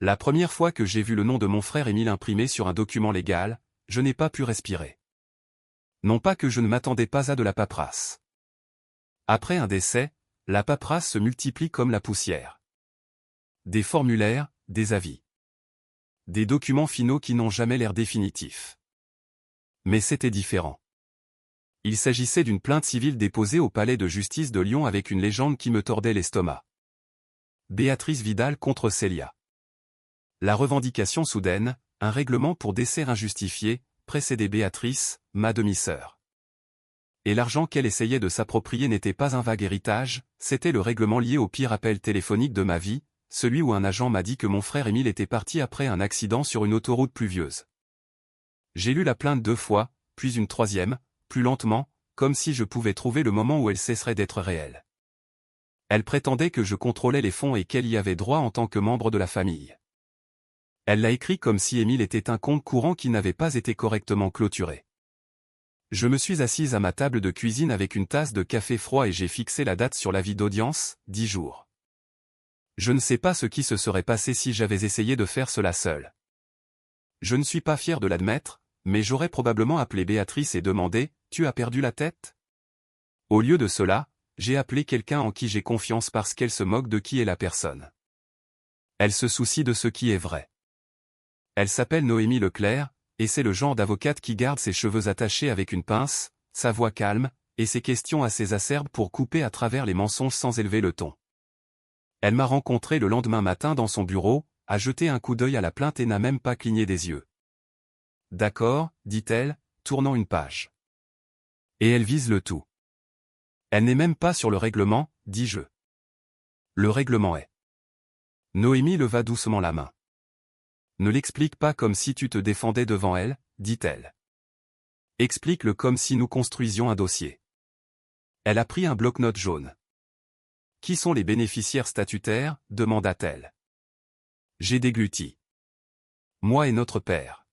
La première fois que j'ai vu le nom de mon frère Émile imprimé sur un document légal, je n'ai pas pu respirer. Non pas que je ne m'attendais pas à de la paperasse. Après un décès, la paperasse se multiplie comme la poussière. Des formulaires, des avis. Des documents finaux qui n'ont jamais l'air définitifs. Mais c'était différent. Il s'agissait d'une plainte civile déposée au palais de justice de Lyon avec une légende qui me tordait l'estomac. Béatrice Vidal contre Célia. La revendication soudaine, un règlement pour décès injustifié, précédait Béatrice, ma demi-sœur. Et l'argent qu'elle essayait de s'approprier n'était pas un vague héritage, c'était le règlement lié au pire appel téléphonique de ma vie, celui où un agent m'a dit que mon frère Émile était parti après un accident sur une autoroute pluvieuse. J'ai lu la plainte 2 fois, puis une 3e, plus lentement, comme si je pouvais trouver le moment où elle cesserait d'être réelle. Elle prétendait que je contrôlais les fonds et qu'elle y avait droit en tant que membre de la famille. Elle l'a écrit comme si Émile était un compte courant qui n'avait pas été correctement clôturé. Je me suis assise à ma table de cuisine avec une tasse de café froid et j'ai fixé la date sur l'avis d'audience, 10 jours. Je ne sais pas ce qui se serait passé si j'avais essayé de faire cela seul. Je ne suis pas fier de l'admettre, mais j'aurais probablement appelé Béatrice et demandé « Tu as perdu la tête ?» Au lieu de cela, j'ai appelé quelqu'un en qui j'ai confiance parce qu'elle se moque de qui est la personne. Elle se soucie de ce qui est vrai. Elle s'appelle Noémie Leclerc, et c'est le genre d'avocate qui garde ses cheveux attachés avec une pince, sa voix calme, et ses questions assez acerbes pour couper à travers les mensonges sans élever le ton. Elle m'a rencontré le lendemain matin dans son bureau, a jeté un coup d'œil à la plainte et n'a même pas cligné des yeux. « D'accord, dit-elle, tournant une page. Et elle vise le tout. Elle n'est même pas sur le règlement, dis-je. Le règlement est. Noémie leva doucement la main. Ne l'explique pas comme si tu te défendais devant elle, dit-elle. Explique-le comme si nous construisions un dossier. Elle a pris un bloc-notes jaune. Qui sont les bénéficiaires statutaires, demanda-t-elle. J'ai dégluti. Moi et notre père.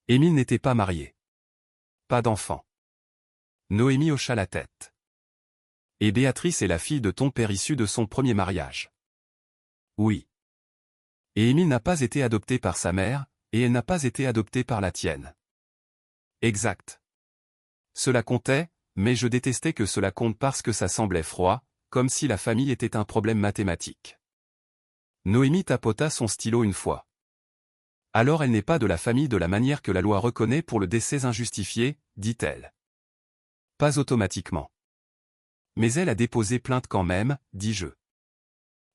Émile n'était pas marié. Pas d'enfant. Noémie hocha la tête. Et Béatrice est la fille de ton père issue de son premier mariage. Oui. Et Émile n'a pas été adopté par sa mère, et elle n'a pas été adoptée par la tienne. Exact. Cela comptait, mais je détestais que cela compte parce que ça semblait froid, comme si la famille était un problème mathématique. Noémie tapota son stylo une fois. Alors elle n'est pas de la famille de la manière que la loi reconnaît pour le décès injustifié, dit-elle. Pas automatiquement. Mais elle a déposé plainte quand même, dis-je.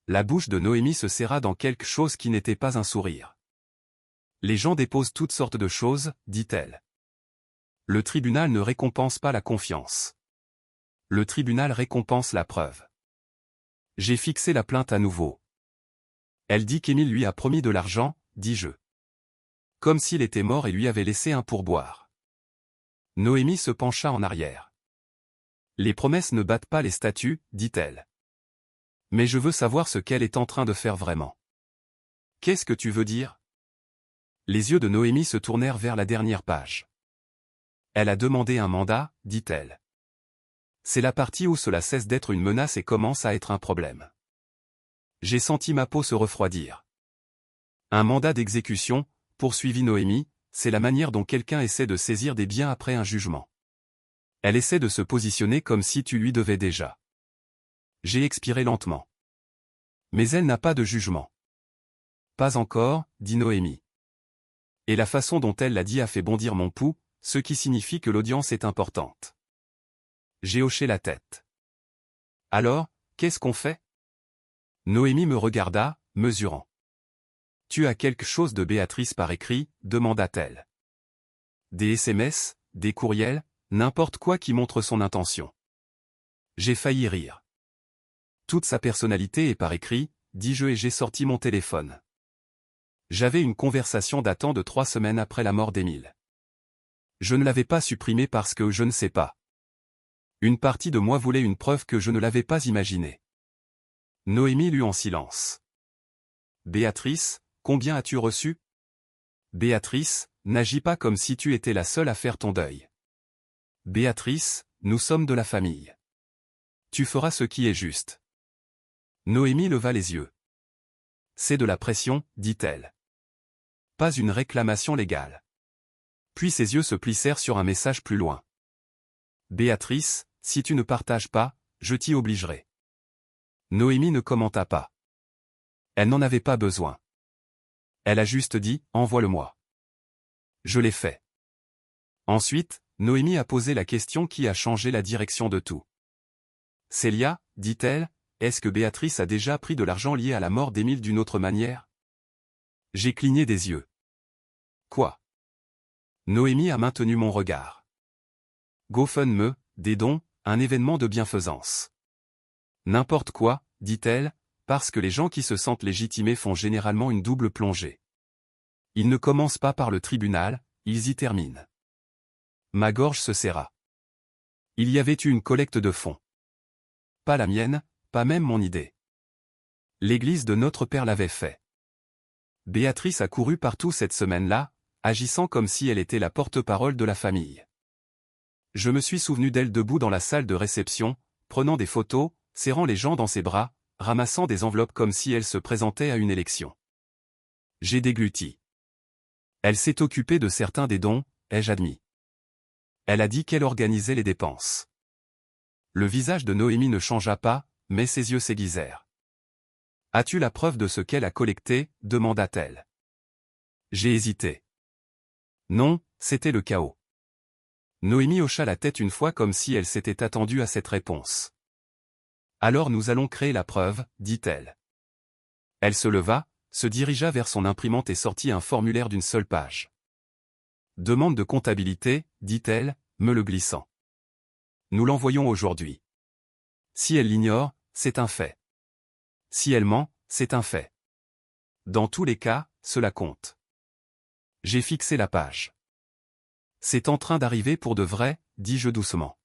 La bouche de Noémie se serra dans quelque chose qui n'était pas un sourire. Les gens déposent toutes sortes de choses, dit-elle. Le tribunal ne récompense pas la confiance. Le tribunal récompense la preuve. J'ai fixé la plainte à nouveau. Elle dit qu'Émile lui a promis de l'argent, dis-je. Comme s'il était mort et lui avait laissé un pourboire. Noémie se pencha en arrière. Les promesses ne battent pas les statuts, dit-elle. Mais je veux savoir ce qu'elle est en train de faire vraiment. Qu'est-ce que tu veux dire? Les yeux de Noémie se tournèrent vers la dernière page. Elle a demandé un mandat, dit-elle. C'est la partie où cela cesse d'être une menace et commence à être un problème. J'ai senti ma peau se refroidir. Un mandat d'exécution, poursuivit Noémie, c'est la manière dont quelqu'un essaie de saisir des biens après un jugement. Elle essaie de se positionner comme si tu lui devais déjà. J'ai expiré lentement. Mais elle n'a pas de jugement. Pas encore, dit Noémie. Et la façon dont elle l'a dit a fait bondir mon pouls, ce qui signifie que l'audience est importante. J'ai hoché la tête. Alors, qu'est-ce qu'on fait? Noémie me regarda, mesurant. Tu as quelque chose de Béatrice par écrit, demanda-t-elle. Des SMS, des courriels, n'importe quoi qui montre son intention. J'ai failli rire. Toute sa personnalité est par écrit, dis-je et j'ai sorti mon téléphone. J'avais une conversation datant de 3 semaines après la mort d'Émile. Je ne l'avais pas supprimée parce que je ne sais pas. Une partie de moi voulait une preuve que je ne l'avais pas imaginée. Noémie lut en silence. Béatrice, combien as-tu reçu? Béatrice, n'agis pas comme si tu étais la seule à faire ton deuil. Béatrice, nous sommes de la famille. Tu feras ce qui est juste. Noémie leva les yeux. c'est de la pression, dit-elle. Pas une réclamation légale. Puis ses yeux se plissèrent sur un message plus loin. Béatrice, si tu ne partages pas, je t'y obligerai. Noémie ne commenta pas. Elle n'en avait pas besoin. Elle a juste dit, envoie-le-moi. Je l'ai fait. Ensuite, Noémie a posé la question qui a changé la direction de tout. Célia, dit-elle, est-ce que Béatrice a déjà pris de l'argent lié à la mort d'Émile d'une autre manière? J'ai cligné des yeux. Quoi? Noémie a maintenu mon regard. GoFundMe, des dons, un événement de bienfaisance. N'importe quoi, dit-elle, parce que les gens qui se sentent légitimés font généralement une double plongée. Ils ne commencent pas par le tribunal, ils y terminent. Ma gorge se serra. Il y avait eu une collecte de fonds. Pas la mienne, pas même mon idée. L'église de Notre Père l'avait fait. Béatrice a couru partout cette semaine-là, agissant comme si elle était la porte-parole de la famille. Je me suis souvenu d'elle debout dans la salle de réception, prenant des photos, serrant les gens dans ses bras, ramassant des enveloppes comme si elle se présentait à une élection. J'ai dégluti. Elle s'est occupée de certains des dons, ai-je admis. Elle a dit qu'elle organisait les dépenses. Le visage de Noémie ne changea pas, mais ses yeux s'aiguisèrent. « As-tu la preuve de ce qu'elle a collecté » demanda-t-elle. J'ai hésité. Non, c'était le chaos. Noémie hocha la tête une fois comme si elle s'était attendue à cette réponse. Alors nous allons créer la preuve, dit-elle. Elle se leva, se dirigea vers son imprimante et sortit un formulaire d'une seule page. Demande de comptabilité, dit-elle, me le glissant. Nous l'envoyons aujourd'hui. Si elle l'ignore, c'est un fait. Si elle ment, c'est un fait. Dans tous les cas, cela compte. J'ai fixé la page. C'est en train d'arriver pour de vrai, dis-je doucement.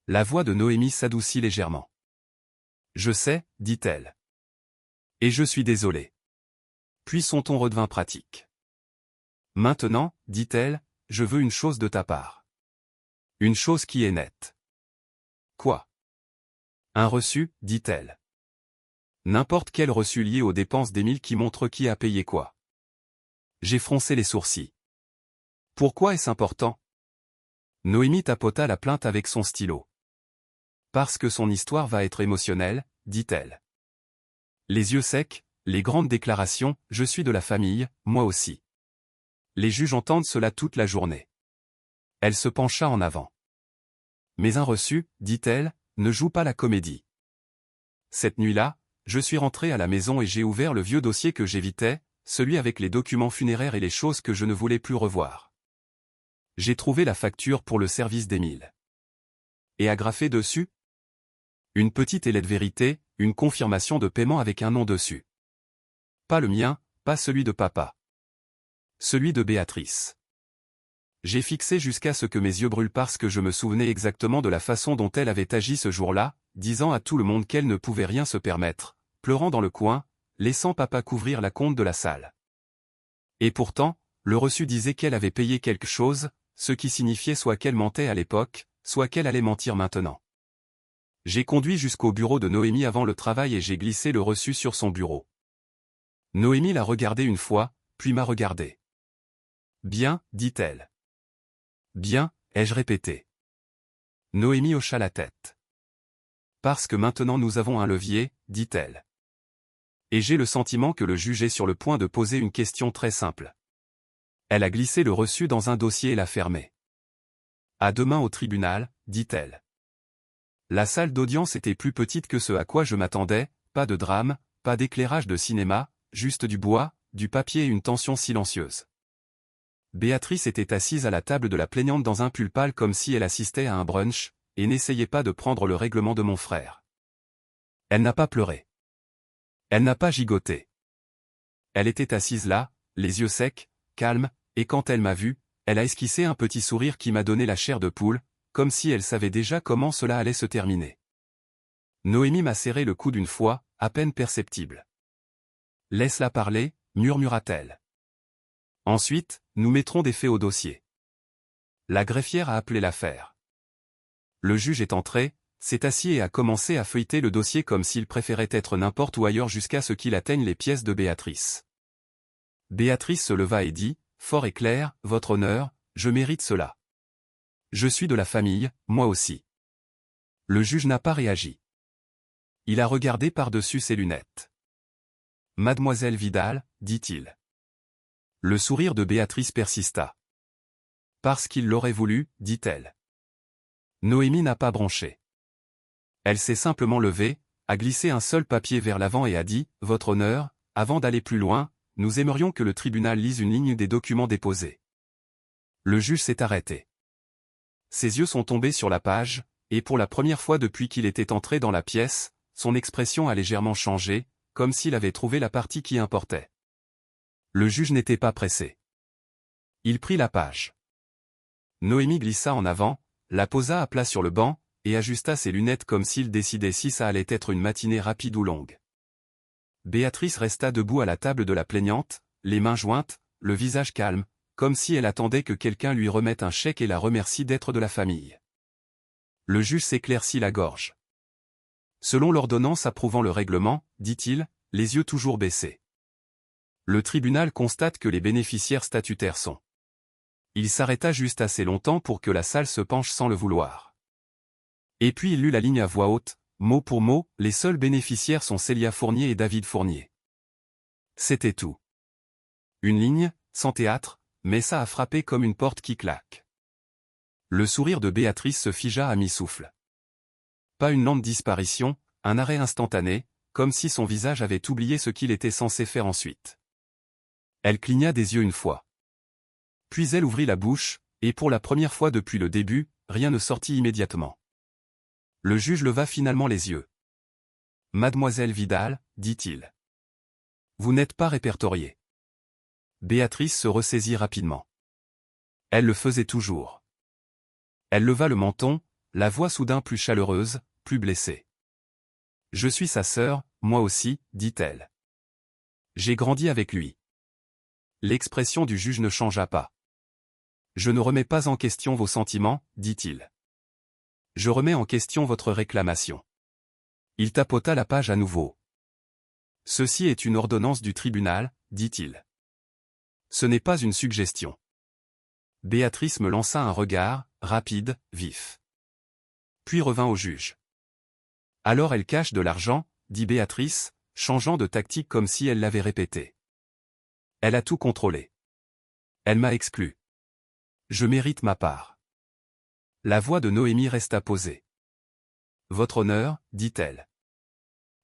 La voix de Noémie s'adoucit légèrement. Je sais, dit-elle. Et je suis désolé. Puis son ton redevint pratique. Maintenant, dit-elle, je veux une chose de ta part. Une chose qui est nette. Quoi? Un reçu, dit-elle. N'importe quel reçu lié aux dépenses d'Émile qui montre qui a payé quoi. J'ai froncé les sourcils. Pourquoi est-ce important? Noémie tapota la plainte avec son stylo. Parce que son histoire va être émotionnelle, dit-elle. Les yeux secs, les grandes déclarations, je suis de la famille, moi aussi. Les juges entendent cela toute la journée. Elle se pencha en avant. Mais un reçu, dit-elle, ne joue pas la comédie. Cette nuit-là, je suis rentré à la maison et j'ai ouvert le vieux dossier que j'évitais, celui avec les documents funéraires et les choses que je ne voulais plus revoir. J'ai trouvé la facture pour le service d'Émile. Et agrafé dessus? Une petite lettre vérité, une confirmation de paiement avec un nom dessus. Pas le mien, pas celui de papa. Celui de Béatrice. J'ai fixé jusqu'à ce que mes yeux brûlent parce que je me souvenais exactement de la façon dont elle avait agi ce jour-là, disant à tout le monde qu'elle ne pouvait rien se permettre, pleurant dans le coin, laissant papa couvrir la compte de la salle. Et pourtant, le reçu disait qu'elle avait payé quelque chose, ce qui signifiait soit qu'elle mentait à l'époque, soit qu'elle allait mentir maintenant. J'ai conduit jusqu'au bureau de Noémie avant le travail et j'ai glissé le reçu sur son bureau. Noémie l'a regardé une fois, puis m'a regardé. Bien, dit-elle. Bien, ai-je répété. Noémie hocha la tête. Parce que maintenant nous avons un levier, dit-elle. Et j'ai le sentiment que le juge est sur le point de poser une question très simple. Elle a glissé le reçu dans un dossier et l'a fermé. À demain au tribunal, dit-elle. La salle d'audience était plus petite que ce à quoi je m'attendais, pas de drame, pas d'éclairage de cinéma, juste du bois, du papier et une tension silencieuse. Béatrice était assise à la table de la plaignante dans un pull pâle comme si elle assistait à un brunch, et n'essayait pas de prendre le règlement de mon frère. Elle n'a pas pleuré. Elle n'a pas gigoté. Elle était assise là, les yeux secs, calme, et quand elle m'a vu, elle a esquissé un petit sourire qui m'a donné la chair de poule, comme si elle savait déjà comment cela allait se terminer. Noémie m'a serré le coude une fois, à peine perceptible. « Laisse-la parler » murmura-t-elle. « Ensuite, nous mettrons des faits au dossier. » La greffière a appelé l'affaire. Le juge est entré, s'est assis et a commencé à feuilleter le dossier comme s'il préférait être n'importe où ailleurs jusqu'à ce qu'il atteigne les pièces de Béatrice. Béatrice se leva et dit, fort et clair, Votre Honneur, je mérite cela. Je suis de la famille, moi aussi. Le juge n'a pas réagi. Il a regardé par-dessus ses lunettes. Mademoiselle Vidal, dit-il. Le sourire de Béatrice persista. Parce qu'il l'aurait voulu, dit-elle. Noémie n'a pas bronché. Elle s'est simplement levée, a glissé un seul papier vers l'avant et a dit, Votre Honneur, avant d'aller plus loin, nous aimerions que le tribunal lise une ligne des documents déposés. Le juge s'est arrêté. Ses yeux sont tombés sur la page, et pour la première fois depuis qu'il était entré dans la pièce, son expression a légèrement changé, comme s'il avait trouvé la partie qui importait. Le juge n'était pas pressé. Il prit la page. Noémie glissa en avant, la posa à plat sur le banc, et ajusta ses lunettes comme s'il décidait si ça allait être une matinée rapide ou longue. Béatrice resta debout à la table de la plaignante, les mains jointes, le visage calme, comme si elle attendait que quelqu'un lui remette un chèque et la remercie d'être de la famille. Le juge s'éclaircit la gorge. Selon l'ordonnance approuvant le règlement, dit-il, les yeux toujours baissés. Le tribunal constate que les bénéficiaires statutaires sont. Il s'arrêta juste assez longtemps pour que la salle se penche sans le vouloir. Et puis il lut la ligne à voix haute, mot pour mot, les seuls bénéficiaires sont Célia Fournier et David Fournier. C'était tout. Une ligne, sans théâtre, mais ça a frappé comme une porte qui claque. Le sourire de Béatrice se figea à mi-souffle. Pas une lente disparition, un arrêt instantané, comme si son visage avait oublié ce qu'il était censé faire ensuite. Elle cligna des yeux une fois. Puis elle ouvrit la bouche, et pour la première fois depuis le début, rien ne sortit immédiatement. Le juge leva finalement les yeux. Mademoiselle Vidal, dit-il. Vous n'êtes pas répertoriée. Béatrice se ressaisit rapidement. Elle le faisait toujours. Elle leva le menton, la voix soudain plus chaleureuse, plus blessée. Je suis sa sœur, moi aussi, dit-elle. J'ai grandi avec lui. L'expression du juge ne changea pas. Je ne remets pas en question vos sentiments, dit-il. Je remets en question votre réclamation. Il tapota la page à nouveau. Ceci est une ordonnance du tribunal, dit-il. Ce n'est pas une suggestion. Béatrice me lança un regard, rapide, vif. Puis revint au juge. Alors elle cache de l'argent, dit Béatrice, changeant de tactique comme si elle l'avait répété. Elle a tout contrôlé. Elle m'a exclu. Je mérite ma part. La voix de Noémie resta posée. Votre Honneur, dit-elle.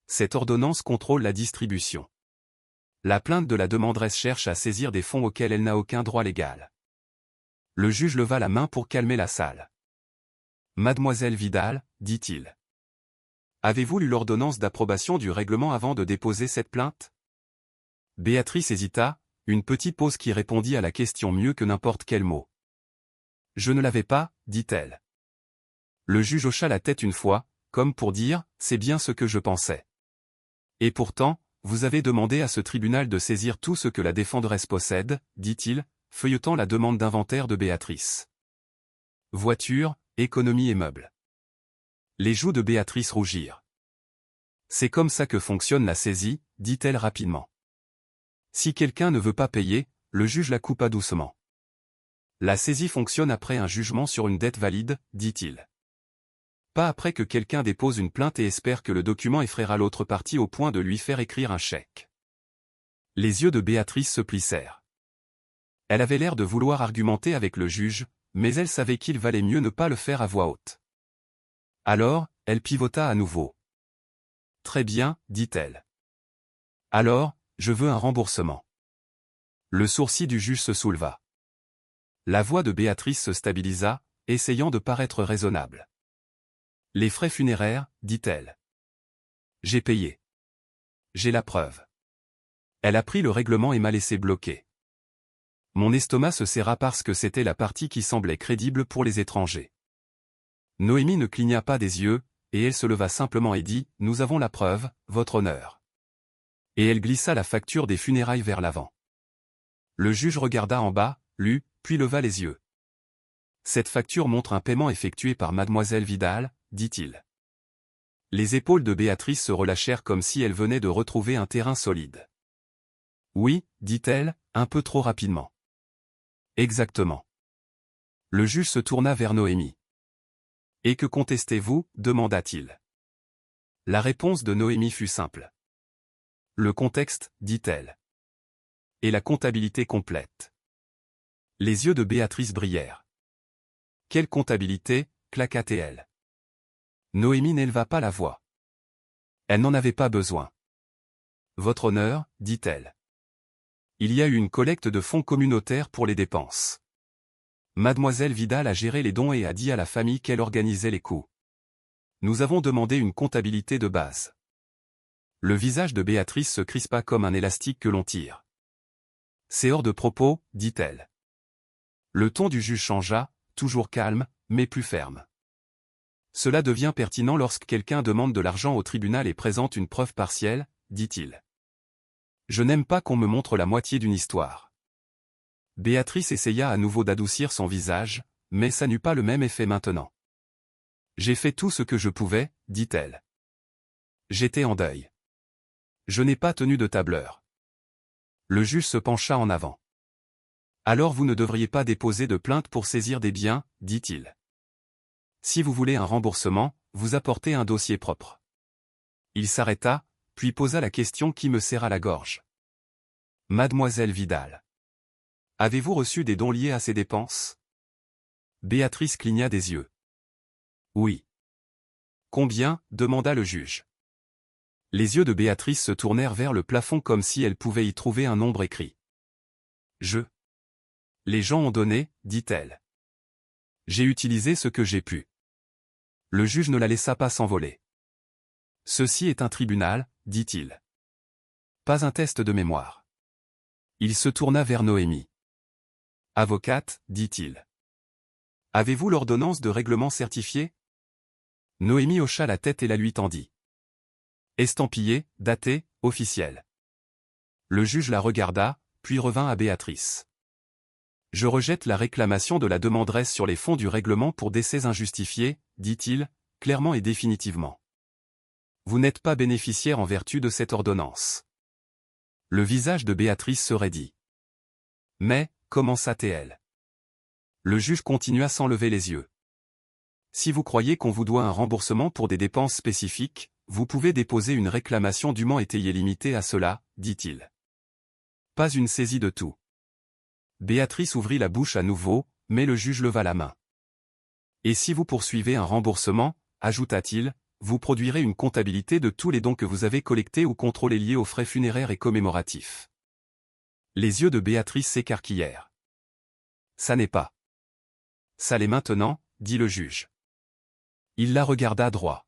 Cette ordonnance contrôle la distribution. La plainte de la demanderesse cherche à saisir des fonds auxquels elle n'a aucun droit légal. Le juge leva la main pour calmer la salle. Mademoiselle Vidal, dit-il. Avez-vous lu l'ordonnance d'approbation du règlement avant de déposer cette plainte? Béatrice hésita, une petite pause qui répondit à la question mieux que n'importe quel mot. Je ne l'avais pas, dit-elle. Le juge hocha la tête une fois, comme pour dire, c'est bien ce que je pensais. Et pourtant, vous avez demandé à ce tribunal de saisir tout ce que la défenderesse possède, dit-il, feuilletant la demande d'inventaire de Béatrice. Voiture, économie et meubles. Les joues de Béatrice rougirent. C'est comme ça que fonctionne la saisie, dit-elle rapidement. Si quelqu'un ne veut pas payer, le juge la coupa doucement. La saisie fonctionne après un jugement sur une dette valide, dit-il. Pas après que quelqu'un dépose une plainte et espère que le document effraiera l'autre partie au point de lui faire écrire un chèque. Les yeux de Béatrice se plissèrent. Elle avait l'air de vouloir argumenter avec le juge, mais elle savait qu'il valait mieux ne pas le faire à voix haute. Alors, elle pivota à nouveau. Très bien, dit-elle. Alors, je veux un remboursement. Le sourcil du juge se souleva. La voix de Béatrice se stabilisa, essayant de paraître raisonnable. Les frais funéraires, dit-elle. J'ai payé. J'ai la preuve. Elle a pris le règlement et m'a laissé bloquer. Mon estomac se serra parce que c'était la partie qui semblait crédible pour les étrangers. Noémie ne cligna pas des yeux, et elle se leva simplement et dit, nous avons la preuve, votre honneur. Et elle glissa la facture des funérailles vers l'avant. Le juge regarda en bas, lut, puis leva les yeux. Cette facture montre un paiement effectué par mademoiselle Vidal, dit-il. Les épaules de Béatrice se relâchèrent comme si elle venait de retrouver un terrain solide. Oui, dit-elle, un peu trop rapidement. Exactement. Le juge se tourna vers Noémie. Et que contestez-vous, demanda-t-il. La réponse de Noémie fut simple. Le contexte, dit-elle. Et la comptabilité complète. Les yeux de Béatrice brillèrent. Quelle comptabilité, claqua-t-elle. Noémie n'éleva pas la voix. Elle n'en avait pas besoin. Votre honneur, dit-elle. Il y a eu une collecte de fonds communautaires pour les dépenses. Mademoiselle Vidal a géré les dons et a dit à la famille qu'elle organisait les coûts. Nous avons demandé une comptabilité de base. Le visage de Béatrice se crispa comme un élastique que l'on tire. C'est hors de propos, dit-elle. Le ton du juge changea, toujours calme, mais plus ferme. Cela devient pertinent lorsque quelqu'un demande de l'argent au tribunal et présente une preuve partielle, dit-il. Je n'aime pas qu'on me montre la moitié d'une histoire. Béatrice essaya à nouveau d'adoucir son visage, mais ça n'eut pas le même effet maintenant. J'ai fait tout ce que je pouvais, dit-elle. J'étais en deuil. Je n'ai pas tenu de tableur. Le juge se pencha en avant. Alors vous ne devriez pas déposer de plainte pour saisir des biens, dit-il. Si vous voulez un remboursement, vous apportez un dossier propre. Il s'arrêta, puis posa la question qui me serra la gorge. Mademoiselle Vidal. Avez-vous reçu des dons liés à ces dépenses? Béatrice cligna des yeux. Oui. Combien? Demanda le juge. Les yeux de Béatrice se tournèrent vers le plafond comme si elle pouvait y trouver un nombre écrit. Les gens ont donné, dit-elle. J'ai utilisé ce que j'ai pu. Le juge ne la laissa pas s'envoler. Ceci est un tribunal, dit-il. Pas un test de mémoire. Il se tourna vers Noémie. Avocate, dit-il. Avez-vous l'ordonnance de règlement certifiée? Noémie hocha la tête et la lui tendit. Estampillée, datée, officielle. Le juge la regarda, puis revint à Béatrice. Je rejette la réclamation de la demanderesse sur les fonds du règlement pour décès injustifiés, dit-il, clairement et définitivement. Vous n'êtes pas bénéficiaire en vertu de cette ordonnance. Le visage de Béatrice se raidit. Mais, commença-t-elle. Le juge continua sans lever les yeux. Si vous croyez qu'on vous doit un remboursement pour des dépenses spécifiques, vous pouvez déposer une réclamation dûment étayée limitée à cela, dit-il. Pas une saisie de tout. Béatrice ouvrit la bouche à nouveau, mais le juge leva la main. Et si vous poursuivez un remboursement, ajouta-t-il, vous produirez une comptabilité de tous les dons que vous avez collectés ou contrôlés liés aux frais funéraires et commémoratifs. Les yeux de Béatrice s'écarquillèrent. Ça n'est pas. Ça l'est maintenant, dit le juge. Il la regarda droit.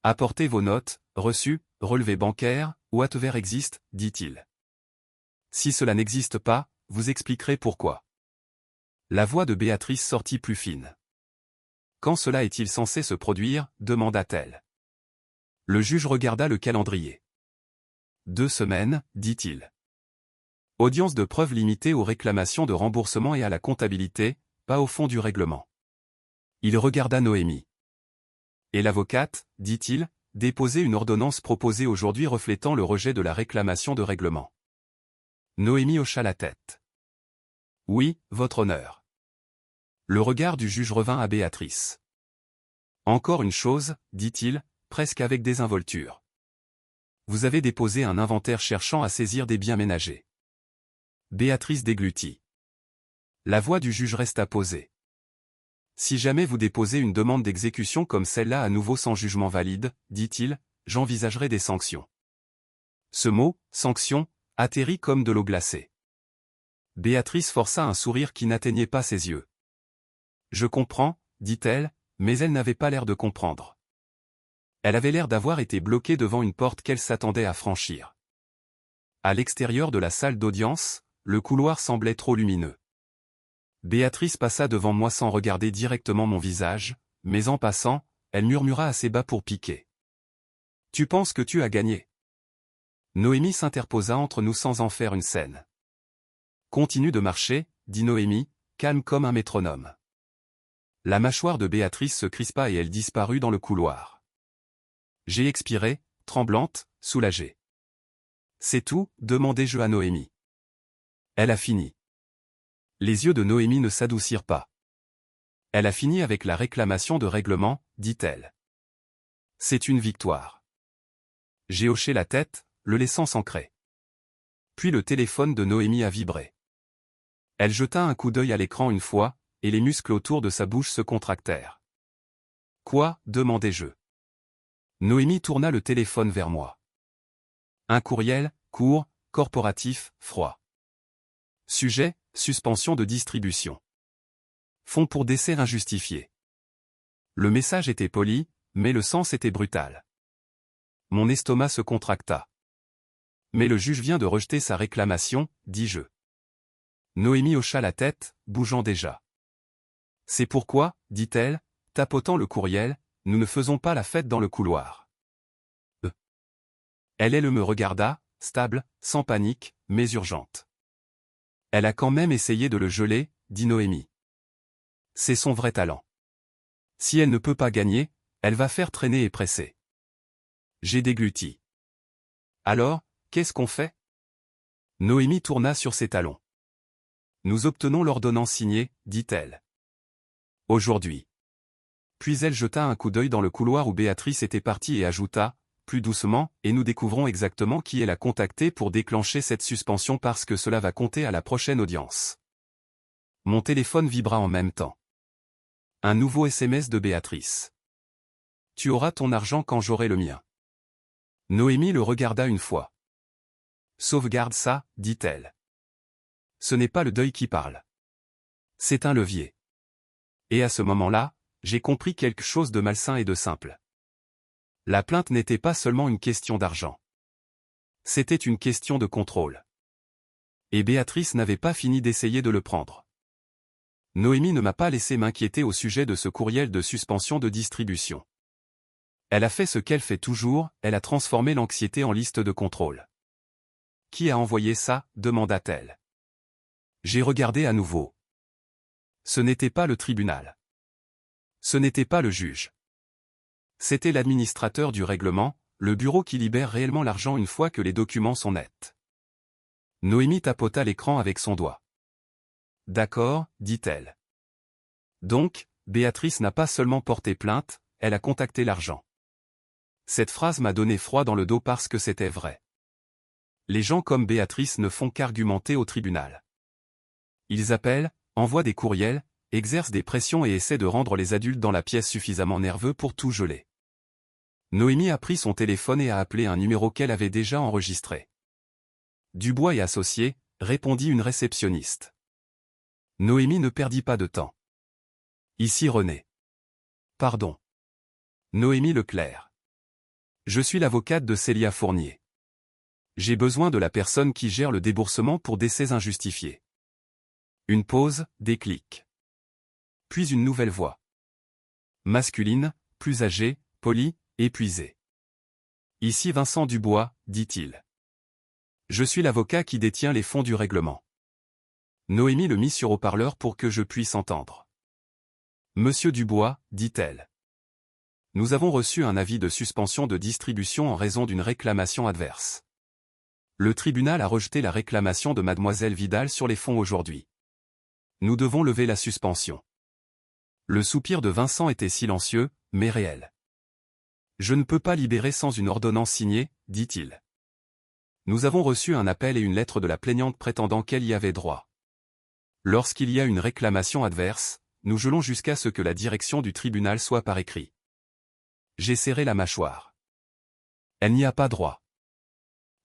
Apportez vos notes, reçus, relevés bancaires, whatever existe, dit-il. Si cela n'existe pas, vous expliquerez pourquoi. La voix de Béatrice sortit plus fine. Quand cela est-il censé se produire, demanda-t-elle. Le juge regarda le calendrier. 2 semaines, dit-il. Audience de preuve limitée aux réclamations de remboursement et à la comptabilité, pas au fond du règlement. Il regarda Noémie. Et l'avocate, dit-il, déposez une ordonnance proposée aujourd'hui reflétant le rejet de la réclamation de règlement. Noémie hocha la tête. Oui, votre honneur. Le regard du juge revint à Béatrice. Encore une chose, dit-il, presque avec désinvolture. Vous avez déposé un inventaire cherchant à saisir des biens ménagers. Béatrice déglutit. La voix du juge resta posée. Si jamais vous déposez une demande d'exécution comme celle-là à nouveau sans jugement valide, dit-il, j'envisagerai des sanctions. Ce mot, sanction, atterrit comme de l'eau glacée. Béatrice força un sourire qui n'atteignait pas ses yeux. Je comprends, dit-elle, mais elle n'avait pas l'air de comprendre. Elle avait l'air d'avoir été bloquée devant une porte qu'elle s'attendait à franchir. À l'extérieur de la salle d'audience, le couloir semblait trop lumineux. Béatrice passa devant moi sans regarder directement mon visage, mais en passant, elle murmura assez bas pour piquer. Tu penses que tu as gagné? Noémie s'interposa entre nous sans en faire une scène. Continue de marcher, dit Noémie, calme comme un métronome. La mâchoire de Béatrice se crispa et elle disparut dans le couloir. J'ai expiré, tremblante, soulagée. C'est tout, demandai-je à Noémie. Elle a fini. Les yeux de Noémie ne s'adoucirent pas. Elle a fini avec la réclamation de règlement, dit-elle. C'est une victoire. J'ai hoché la tête, le laissant s'ancrer. Puis le téléphone de Noémie a vibré. Elle jeta un coup d'œil à l'écran une fois, et les muscles autour de sa bouche se contractèrent. Quoi, demandai-je. Noémie tourna le téléphone vers moi. Un courriel, court, corporatif, froid. Sujet, suspension de distribution. Fonds pour décès injustifié. Le message était poli, mais le sens était brutal. Mon estomac se contracta. Mais le juge vient de rejeter sa réclamation, dis-je. Noémie hocha la tête, bougeant déjà. C'est pourquoi, dit-elle, tapotant le courriel, nous ne faisons pas la fête dans le couloir. Elle me regarda, stable, sans panique, mais urgente. Elle a quand même essayé de le geler, dit Noémie. C'est son vrai talent. Si elle ne peut pas gagner, elle va faire traîner et presser. J'ai dégluti. Alors, qu'est-ce qu'on fait? Noémie tourna sur ses talons. Nous obtenons l'ordonnance signée, dit-elle. Aujourd'hui. Puis elle jeta un coup d'œil dans le couloir où Béatrice était partie et ajouta, plus doucement, et nous découvrons exactement qui elle a contacté pour déclencher cette suspension parce que cela va compter à la prochaine audience. Mon téléphone vibra en même temps. Un nouveau SMS de Béatrice. Tu auras ton argent quand j'aurai le mien. Noémie le regarda une fois. Sauvegarde ça, dit-elle. Ce n'est pas le deuil qui parle. C'est un levier. Et à ce moment-là, j'ai compris quelque chose de malsain et de simple. La plainte n'était pas seulement une question d'argent. C'était une question de contrôle. Et Béatrice n'avait pas fini d'essayer de le prendre. Noémie ne m'a pas laissé m'inquiéter au sujet de ce courriel de suspension de distribution. Elle a fait ce qu'elle fait toujours, elle a transformé l'anxiété en liste de contrôle. Qui a envoyé ça, demanda-t-elle. J'ai regardé à nouveau. Ce n'était pas le tribunal. Ce n'était pas le juge. C'était l'administrateur du règlement, le bureau qui libère réellement l'argent une fois que les documents sont nets. Noémie tapota l'écran avec son doigt. D'accord, dit-elle. Donc, Béatrice n'a pas seulement porté plainte, elle a contacté l'argent. Cette phrase m'a donné froid dans le dos parce que c'était vrai. Les gens comme Béatrice ne font qu'argumenter au tribunal. Ils appellent, envoient des courriels, exercent des pressions et essaient de rendre les adultes dans la pièce suffisamment nerveux pour tout geler. Noémie a pris son téléphone et a appelé un numéro qu'elle avait déjà enregistré. Dubois et associés, répondit une réceptionniste. Noémie ne perdit pas de temps. Ici René. Pardon. Noémie Leclerc. Je suis l'avocate de Célia Fournier. J'ai besoin de la personne qui gère le déboursement pour décès injustifiés. Une pause, déclic. Puis une nouvelle voix. Masculine, plus âgée, polie, épuisée. Ici Vincent Dubois, dit-il. Je suis l'avocat qui détient les fonds du règlement. Noémie le mit sur haut-parleur pour que je puisse entendre. Monsieur Dubois, dit-elle. Nous avons reçu un avis de suspension de distribution en raison d'une réclamation adverse. Le tribunal a rejeté la réclamation de mademoiselle Vidal sur les fonds aujourd'hui. Nous devons lever la suspension. Le soupir de Vincent était silencieux, mais réel. Je ne peux pas libérer sans une ordonnance signée, dit-il. Nous avons reçu un appel et une lettre de la plaignante prétendant qu'elle y avait droit. Lorsqu'il y a une réclamation adverse, nous gelons jusqu'à ce que la direction du tribunal soit par écrit. J'ai serré la mâchoire. Elle n'y a pas droit.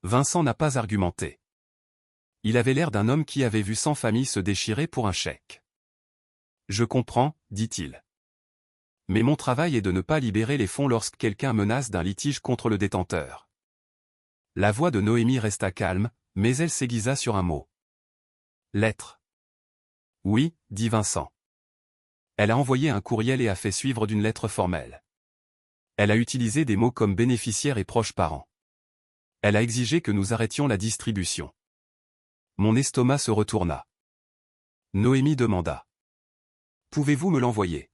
Vincent n'a pas argumenté. Il avait l'air d'un homme qui avait vu 100 familles se déchirer pour un chèque. Je comprends, dit-il. Mais mon travail est de ne pas libérer les fonds lorsque quelqu'un menace d'un litige contre le détenteur. La voix de Noémie resta calme, mais elle s'aiguisa sur un mot. Lettre. Oui, dit Vincent. Elle a envoyé un courriel et a fait suivre d'une lettre formelle. Elle a utilisé des mots comme bénéficiaire et proches parents. Elle a exigé que nous arrêtions la distribution. Mon estomac se retourna. Noémie demanda. Pouvez-vous me l'envoyer?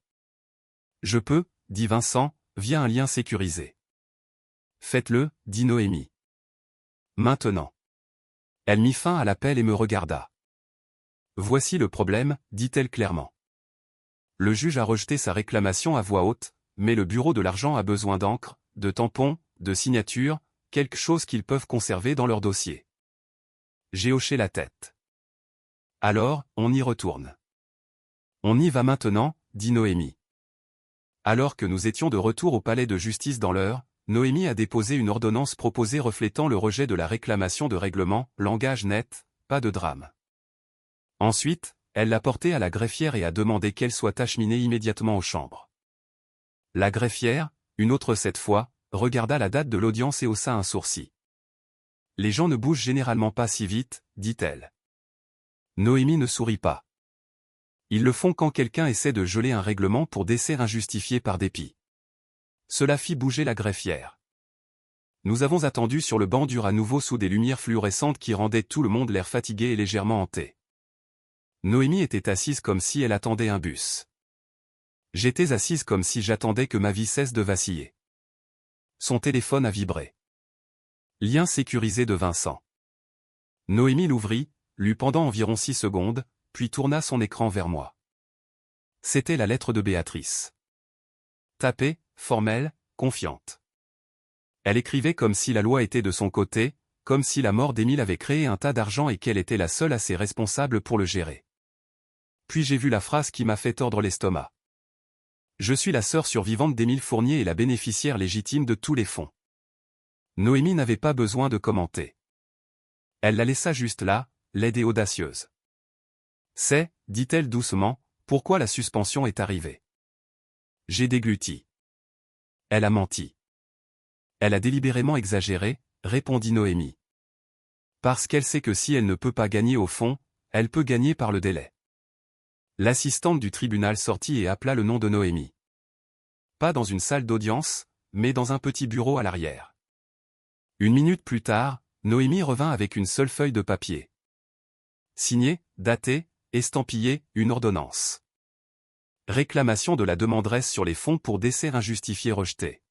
Je peux, dit Vincent, via un lien sécurisé. Faites-le, dit Noémie. Maintenant. Elle mit fin à l'appel et me regarda. Voici le problème, dit-elle clairement. Le juge a rejeté sa réclamation à voix haute, mais le bureau de l'argent a besoin d'encre, de tampons, de signatures, quelque chose qu'ils peuvent conserver dans leur dossier. J'ai hoché la tête. Alors, on y retourne. On y va maintenant, dit Noémie. Alors que nous étions de retour au palais de justice dans l'heure, Noémie a déposé une ordonnance proposée reflétant le rejet de la réclamation de règlement, langage net, pas de drame. Ensuite, elle l'a portée à la greffière et a demandé qu'elle soit acheminée immédiatement aux chambres. La greffière, une autre cette fois, regarda la date de l'audience et haussa un sourcil. Les gens ne bougent généralement pas si vite, dit-elle. Noémie ne sourit pas. Ils le font quand quelqu'un essaie de geler un règlement pour décès injustifié par dépit. Cela fit bouger la greffière. Nous avons attendu sur le banc dur à nouveau sous des lumières fluorescentes qui rendaient tout le monde l'air fatigué et légèrement hanté. Noémie était assise comme si elle attendait un bus. J'étais assise comme si j'attendais que ma vie cesse de vaciller. Son téléphone a vibré. Lien sécurisé de Vincent. Noémie l'ouvrit, lut pendant environ 6 secondes, puis tourna son écran vers moi. C'était la lettre de Béatrice. Tapée, formelle, confiante. Elle écrivait comme si la loi était de son côté, comme si la mort d'Émile avait créé un tas d'argent et qu'elle était la seule assez responsable pour le gérer. Puis j'ai vu la phrase qui m'a fait tordre l'estomac. Je suis la sœur survivante d'Émile Fournier et la bénéficiaire légitime de tous les fonds. Noémie n'avait pas besoin de commenter. Elle la laissa juste là, laide et audacieuse. C'est, dit-elle doucement, pourquoi la suspension est arrivée. J'ai dégluti. Elle a menti. Elle a délibérément exagéré, répondit Noémie. Parce qu'elle sait que si elle ne peut pas gagner au fond, elle peut gagner par le délai. L'assistante du tribunal sortit et appela le nom de Noémie. Pas dans une salle d'audience, mais dans un petit bureau à l'arrière. 1 minute plus tard, Noémie revint avec une seule feuille de papier. Signée, datée, estampillée, une ordonnance. Réclamation de la demanderesse sur les fonds pour décès injustifié rejeté.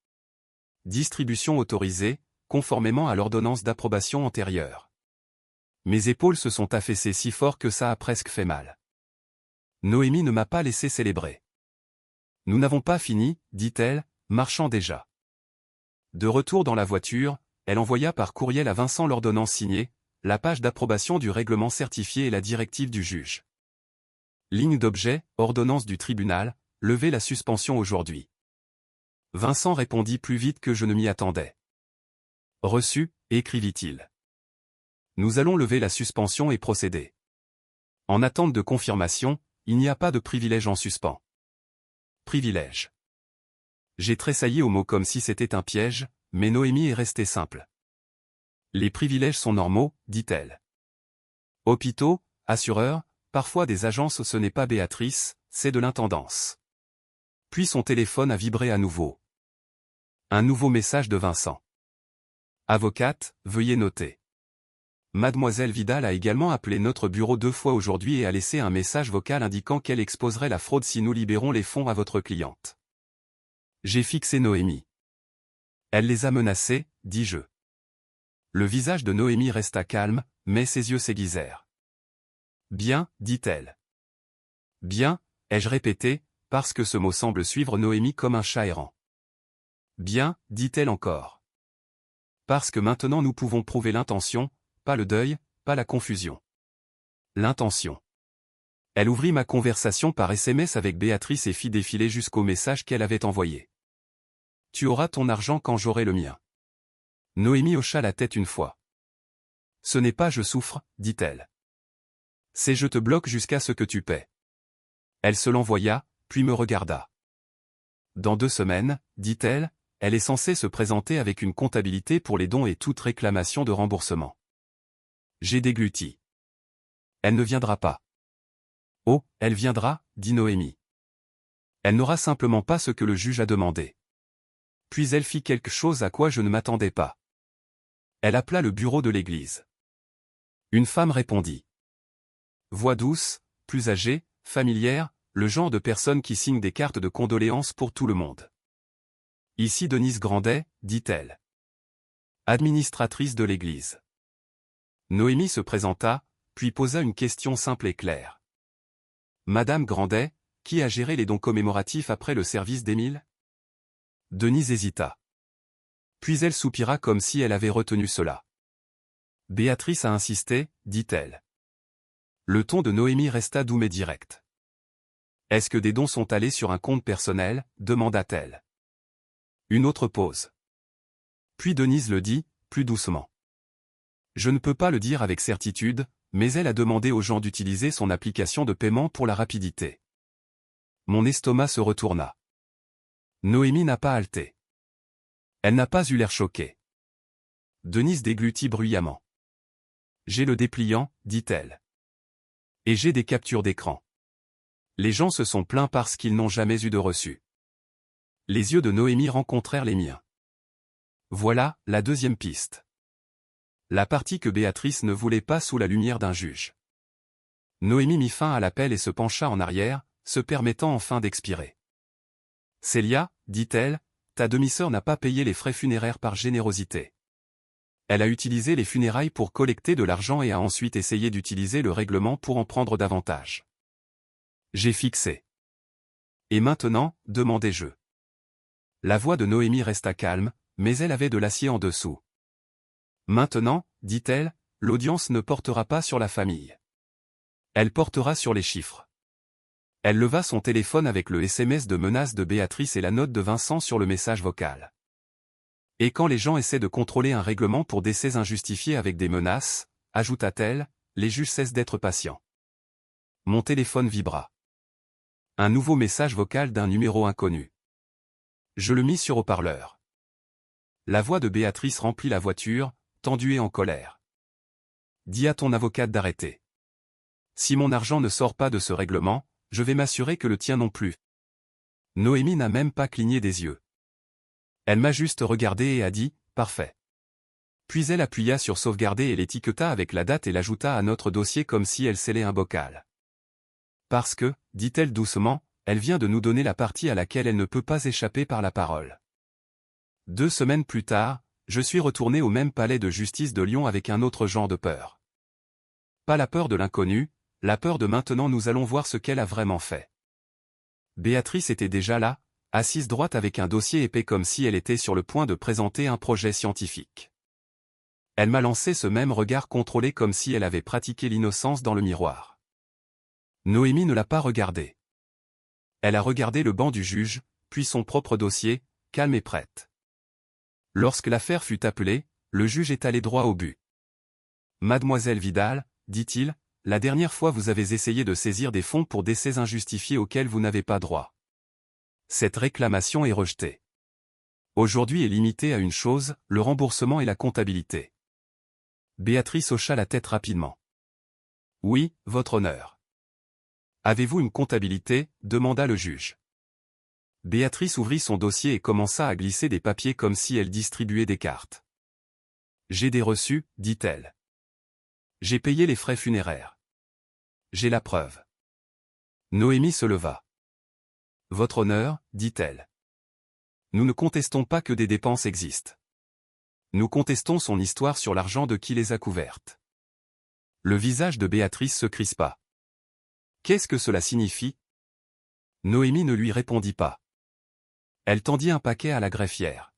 Distribution autorisée, conformément à l'ordonnance d'approbation antérieure. Mes épaules se sont affaissées si fort que ça a presque fait mal. Noémie ne m'a pas laissé célébrer. Nous n'avons pas fini, dit-elle, marchant déjà. De retour dans la voiture, elle envoya par courriel à Vincent l'ordonnance signée, la page d'approbation du règlement certifié et la directive du juge. Ligne d'objet, ordonnance du tribunal, levez la suspension aujourd'hui. Vincent répondit plus vite que je ne m'y attendais. Reçu, écrivit-il. Nous allons lever la suspension et procéder. En attente de confirmation, il n'y a pas de privilège en suspens. Privilège. J'ai tressailli au mot comme si c'était un piège, mais Noémie est restée simple. Les privilèges sont normaux, dit-elle. Hôpitaux, assureurs, parfois des agences, ce n'est pas Béatrice, c'est de l'intendance. Puis son téléphone a vibré à nouveau. Un nouveau message de Vincent. Avocate, veuillez noter. Mademoiselle Vidal a également appelé notre bureau 2 fois aujourd'hui et a laissé un message vocal indiquant qu'elle exposerait la fraude si nous libérons les fonds à votre cliente. J'ai fixé Noémie. Elle les a menacés, dis-je. Le visage de Noémie resta calme, mais ses yeux s'aiguisèrent. Bien, dit-elle. Bien, ai-je répété, parce que ce mot semble suivre Noémie comme un chat errant. Bien, dit-elle encore. Parce que maintenant nous pouvons prouver l'intention, pas le deuil, pas la confusion. L'intention. Elle ouvrit ma conversation par SMS avec Béatrice et fit défiler jusqu'au message qu'elle avait envoyé. Tu auras ton argent quand j'aurai le mien. Noémie hocha la tête une fois. Ce n'est pas je souffre, dit-elle. C'est je te bloque jusqu'à ce que tu paies. Elle se l'envoya, puis me regarda. Dans 2 semaines, dit-elle, elle est censée se présenter avec une comptabilité pour les dons et toute réclamation de remboursement. J'ai dégluti. Elle ne viendra pas. Oh, elle viendra, dit Noémie. Elle n'aura simplement pas ce que le juge a demandé. Puis elle fit quelque chose à quoi je ne m'attendais pas. Elle appela le bureau de l'église. Une femme répondit. Voix douce, plus âgée, familière, le genre de personne qui signe des cartes de condoléances pour tout le monde. Ici Denise Grandet, dit-elle. administratrice de l'église. Noémie se présenta, puis posa une question simple et claire. Madame Grandet, qui a géré les dons commémoratifs après le service d'Émile? Denise hésita. Puis elle soupira comme si elle avait retenu cela. Béatrice a insisté, dit-elle. Le ton de Noémie resta doux mais direct. Est-ce que des dons sont allés sur un compte personnel, demanda-t-elle. Une autre pause. Puis Denise le dit, plus doucement. Je ne peux pas le dire avec certitude, mais elle a demandé aux gens d'utiliser son application de paiement pour la rapidité. Mon estomac se retourna. Noémie n'a pas halté. Elle n'a pas eu l'air choquée. Denise déglutit bruyamment. J'ai le dépliant, dit-elle. Et j'ai des captures d'écran. Les gens se sont plaints parce qu'ils n'ont jamais eu de reçu. Les yeux de Noémie rencontrèrent les miens. Voilà, la deuxième piste. La partie que Béatrice ne voulait pas sous la lumière d'un juge. Noémie mit fin à l'appel et se pencha en arrière, se permettant enfin d'expirer. Célia, dit-elle, ta demi-sœur n'a pas payé les frais funéraires par générosité. Elle a utilisé les funérailles pour collecter de l'argent et a ensuite essayé d'utiliser le règlement pour en prendre davantage. J'ai fixé. Et maintenant, demandai-je. La voix de Noémie resta calme, mais elle avait de l'acier en dessous. Maintenant, dit-elle, l'audience ne portera pas sur la famille. Elle portera sur les chiffres. Elle leva son téléphone avec le SMS de menace de Béatrice et la note de Vincent sur le message vocal. Et quand les gens essaient de contrôler un règlement pour décès injustifiés avec des menaces, ajouta-t-elle, les juges cessent d'être patients. Mon téléphone vibra. Un nouveau message vocal d'un numéro inconnu. Je le mis sur haut-parleur. La voix de Béatrice remplit la voiture, tendue et en colère. Dis à ton avocate d'arrêter. Si mon argent ne sort pas de ce règlement, je vais m'assurer que le tien non plus. Noémie n'a même pas cligné des yeux. Elle m'a juste regardé et a dit, parfait. Puis elle appuya sur sauvegarder et l'étiqueta avec la date et l'ajouta à notre dossier comme si elle scellait un bocal. Parce que, dit-elle doucement, elle vient de nous donner la partie à laquelle elle ne peut pas échapper par la parole. 2 semaines plus tard, je suis retourné au même palais de justice de Lyon avec un autre genre de peur. Pas la peur de l'inconnu, la peur de maintenant nous allons voir ce qu'elle a vraiment fait. Béatrice était déjà là, assise droite avec un dossier épais comme si elle était sur le point de présenter un projet scientifique. Elle m'a lancé ce même regard contrôlé comme si elle avait pratiqué l'innocence dans le miroir. Noémie ne l'a pas regardé. Elle a regardé le banc du juge, puis son propre dossier, calme et prête. Lorsque l'affaire fut appelée, le juge est allé droit au but. Mademoiselle Vidal, dit-il, la dernière fois vous avez essayé de saisir des fonds pour décès injustifiés auxquels vous n'avez pas droit. Cette réclamation est rejetée. Aujourd'hui est limitée à une chose, le remboursement et la comptabilité. Béatrice hocha la tête rapidement. Oui, votre honneur. Avez-vous une comptabilité, demanda le juge. Béatrice ouvrit son dossier et commença à glisser des papiers comme si elle distribuait des cartes. J'ai des reçus, dit-elle. J'ai payé les frais funéraires. J'ai la preuve. Noémie se leva. Votre honneur, dit-elle. Nous ne contestons pas que des dépenses existent. Nous contestons son histoire sur l'argent de qui les a couvertes. Le visage de Béatrice se crispa. Qu'est-ce que cela signifie? Noémie ne lui répondit pas. Elle tendit un paquet à la greffière.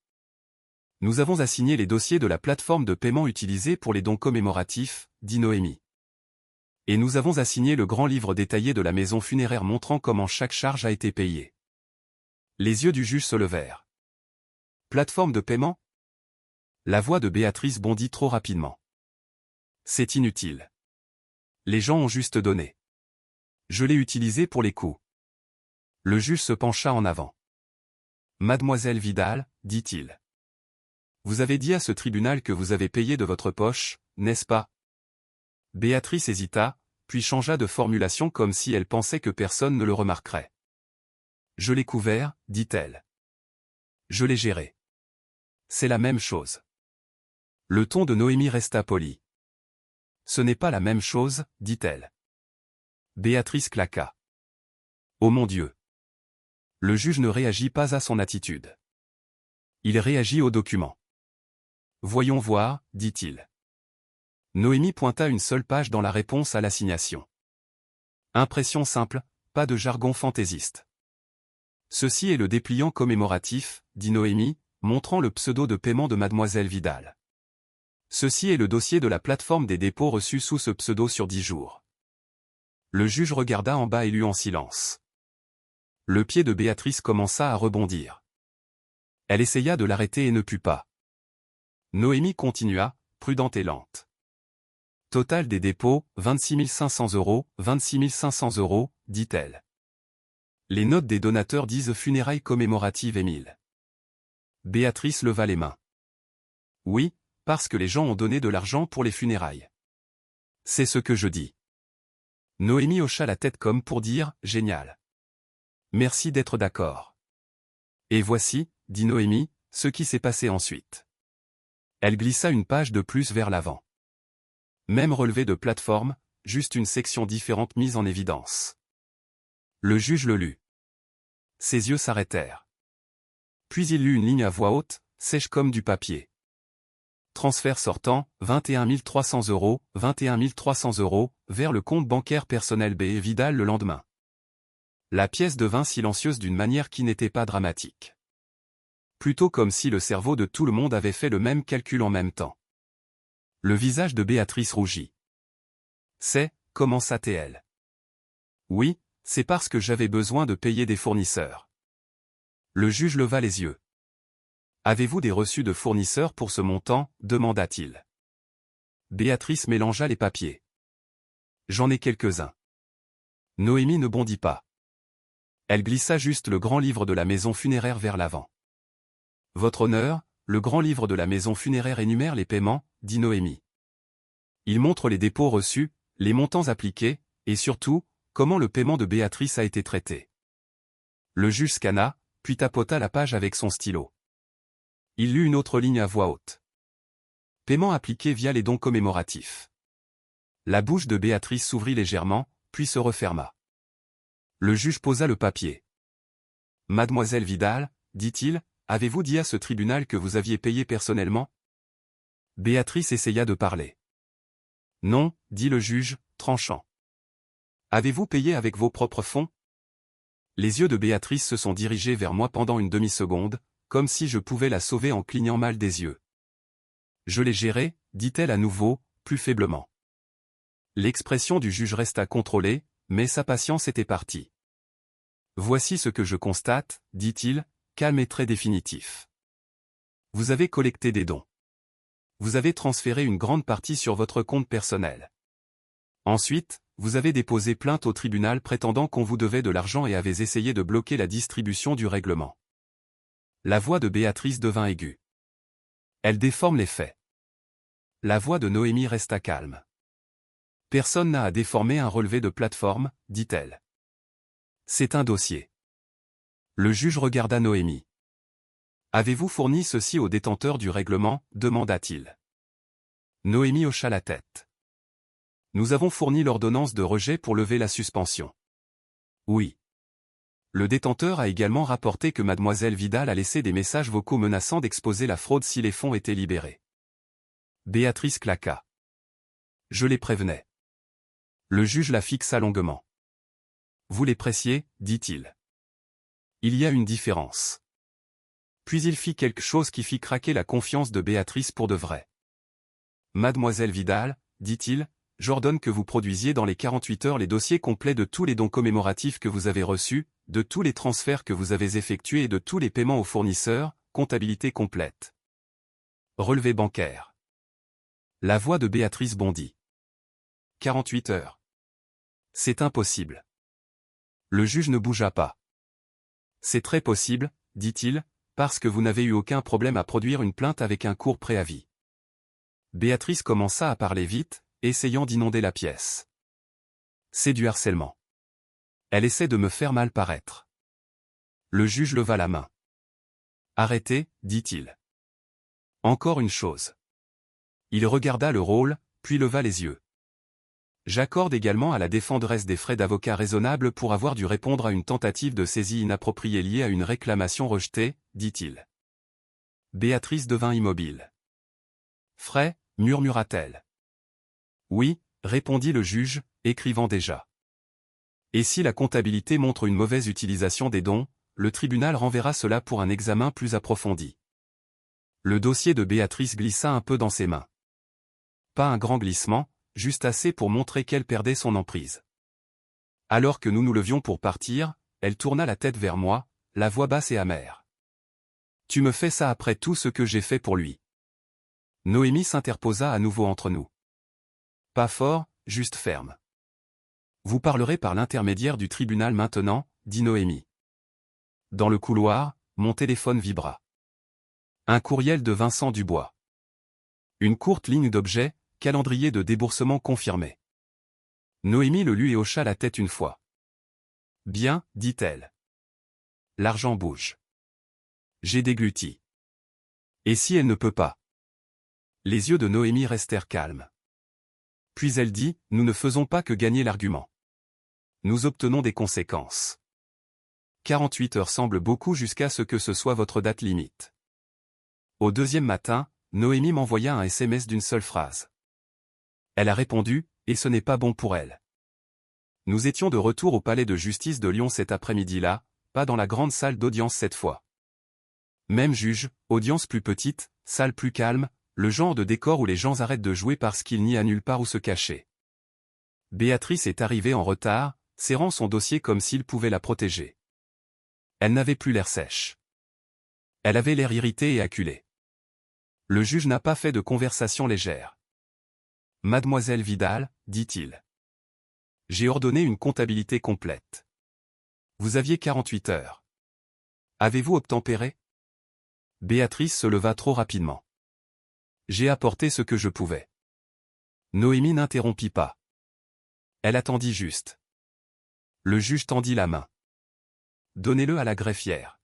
Nous avons assigné les dossiers de la plateforme de paiement utilisée pour les dons commémoratifs, dit Noémie. Et nous avons assigné le grand livre détaillé de la maison funéraire montrant comment chaque charge a été payée. Les yeux du juge se levèrent. Plateforme de paiement? La voix de Béatrice bondit trop rapidement. C'est inutile. Les gens ont juste donné. Je l'ai utilisé pour les coûts. Le juge se pencha en avant. Mademoiselle Vidal, dit-il. Vous avez dit à ce tribunal que vous avez payé de votre poche, n'est-ce pas? Béatrice hésita, puis changea de formulation comme si elle pensait que personne ne le remarquerait. Je l'ai couvert, dit-elle. Je l'ai géré. C'est la même chose. Le ton de Noémie resta poli. Ce n'est pas la même chose, dit-elle. Béatrice claqua. Oh mon Dieu! Le juge ne réagit pas à son attitude. Il réagit au document. Voyons voir, dit-il. Noémie pointa une seule page dans la réponse à l'assignation. Impression simple, pas de jargon fantaisiste. Ceci est le dépliant commémoratif, dit Noémie, montrant le pseudo de paiement de Mademoiselle Vidal. Ceci est le dossier de la plateforme des dépôts reçus sous ce pseudo sur 10 jours. Le juge regarda en bas et lut en silence. Le pied de Béatrice commença à rebondir. Elle essaya de l'arrêter et ne put pas. Noémie continua, prudente et lente. Total des dépôts, 26 500 €, 26 500 €, dit-elle. Les notes des donateurs disent funérailles commémoratives Émile. Béatrice leva les mains. Oui, parce que les gens ont donné de l'argent pour les funérailles. C'est ce que je dis. Noémie hocha la tête comme pour dire « Génial. Merci d'être d'accord. » Et voici, dit Noémie, ce qui s'est passé ensuite. Elle glissa une page de plus vers l'avant. Même relevé de plateforme, juste une section différente mise en évidence. Le juge le lut. Ses yeux s'arrêtèrent. Puis il lut une ligne à voix haute, sèche comme du papier. Transfert sortant, 21 300 €, 21 300 €, vers le compte bancaire personnel B. Vidal le lendemain. La pièce devint silencieuse d'une manière qui n'était pas dramatique. Plutôt comme si le cerveau de tout le monde avait fait le même calcul en même temps. Le visage de Béatrice rougit. C'est, commença-t-elle. Oui, c'est parce que j'avais besoin de payer des fournisseurs. Le juge leva les yeux. Avez-vous des reçus de fournisseurs pour ce montant, demanda-t-il. Béatrice mélangea les papiers. J'en ai quelques-uns. Noémie ne bondit pas. Elle glissa juste le grand livre de la maison funéraire vers l'avant. Votre honneur, le grand livre de la maison funéraire énumère les paiements, dit Noémie. Il montre les dépôts reçus, les montants appliqués, et surtout, comment le paiement de Béatrice a été traité. Le juge scanna, puis tapota la page avec son stylo. Il lut une autre ligne à voix haute. Paiement appliqué via les dons commémoratifs. La bouche de Béatrice s'ouvrit légèrement, puis se referma. Le juge posa le papier. Mademoiselle Vidal, dit-il, avez-vous dit à ce tribunal que vous aviez payé personnellement? Béatrice essaya de parler. Non, dit le juge, tranchant. Avez-vous payé avec vos propres fonds? Les yeux de Béatrice se sont dirigés vers moi pendant une demi-seconde, comme si je pouvais la sauver en clignant mal des yeux. Je l'ai géré, dit-elle à nouveau, plus faiblement. L'expression du juge resta contrôlée, mais sa patience était partie. Voici ce que je constate, dit-il, calme et très définitif. Vous avez collecté des dons. Vous avez transféré une grande partie sur votre compte personnel. Ensuite, vous avez déposé plainte au tribunal prétendant qu'on vous devait de l'argent et avez essayé de bloquer la distribution du règlement. La voix de Béatrice devint aiguë. Elle déforme les faits. La voix de Noémie resta calme. Personne n'a à déformer un relevé de plateforme, dit-elle. C'est un dossier. Le juge regarda Noémie. Avez-vous fourni ceci au détenteur du règlement, demanda-t-il. Noémie hocha la tête. Nous avons fourni l'ordonnance de rejet pour lever la suspension. Oui. Le détenteur a également rapporté que Mademoiselle Vidal a laissé des messages vocaux menaçant d'exposer la fraude si les fonds étaient libérés. Béatrice claqua. Je les prévenais. Le juge la fixa longuement. Vous les pressiez, dit-il. Il y a une différence. Puis il fit quelque chose qui fit craquer la confiance de Béatrice pour de vrai. Mademoiselle Vidal, dit-il, j'ordonne que vous produisiez dans les 48 heures les dossiers complets de tous les dons commémoratifs que vous avez reçus, de tous les transferts que vous avez effectués et de tous les paiements aux fournisseurs, comptabilité complète. Relevé bancaire. La voix de Béatrice bondit. 48 heures. C'est impossible. Le juge ne bougea pas. C'est très possible, dit-il, parce que vous n'avez eu aucun problème à produire une plainte avec un court préavis. Béatrice commença à parler vite, essayant d'inonder la pièce. C'est du harcèlement. Elle essaie de me faire mal paraître. Le juge leva la main. Arrêtez, dit-il. Encore une chose. Il regarda le rôle, puis leva les yeux. J'accorde également à la défenderesse des frais d'avocat raisonnables pour avoir dû répondre à une tentative de saisie inappropriée liée à une réclamation rejetée, dit-il. Béatrice devint immobile. Frais, murmura-t-elle. Oui, répondit le juge, écrivant déjà. Et si la comptabilité montre une mauvaise utilisation des dons, le tribunal renverra cela pour un examen plus approfondi. Le dossier de Béatrice glissa un peu dans ses mains. Pas un grand glissement, juste assez pour montrer qu'elle perdait son emprise. Alors que nous nous levions pour partir, elle tourna la tête vers moi, la voix basse et amère. Tu me fais ça après tout ce que j'ai fait pour lui. Noémie s'interposa à nouveau entre nous. Pas fort, juste ferme. Vous parlerez par l'intermédiaire du tribunal maintenant, dit Noémie. Dans le couloir, mon téléphone vibra. Un courriel de Vincent Dubois. Une courte ligne d'objet, calendrier de déboursement confirmé. Noémie le lut et hocha la tête une fois. Bien, dit-elle. L'argent bouge. J'ai dégluti. Et si elle ne peut pas? Les yeux de Noémie restèrent calmes. Puis elle dit, nous ne faisons pas que gagner l'argument. Nous obtenons des conséquences. 48 heures semblent beaucoup jusqu'à ce que ce soit votre date limite. Au deuxième matin, Noémie m'envoya un SMS d'une seule phrase. Elle a répondu, et ce n'est pas bon pour elle. Nous étions de retour au palais de justice de Lyon cet après-midi-là, pas dans la grande salle d'audience cette fois. Même juge, audience plus petite, salle plus calme, le genre de décor où les gens arrêtent de jouer parce qu'il n'y a nulle part où se cacher. Béatrice est arrivée en retard, serrant son dossier comme s'il pouvait la protéger. Elle n'avait plus l'air sèche. Elle avait l'air irritée et acculée. Le juge n'a pas fait de conversation légère. Mademoiselle Vidal, dit-il. J'ai ordonné une comptabilité complète. Vous aviez 48 heures. Avez-vous obtempéré? Béatrice se leva trop rapidement. J'ai apporté ce que je pouvais. Noémie n'interrompit pas. Elle attendit juste. Le juge tendit la main. Donnez-le à la greffière.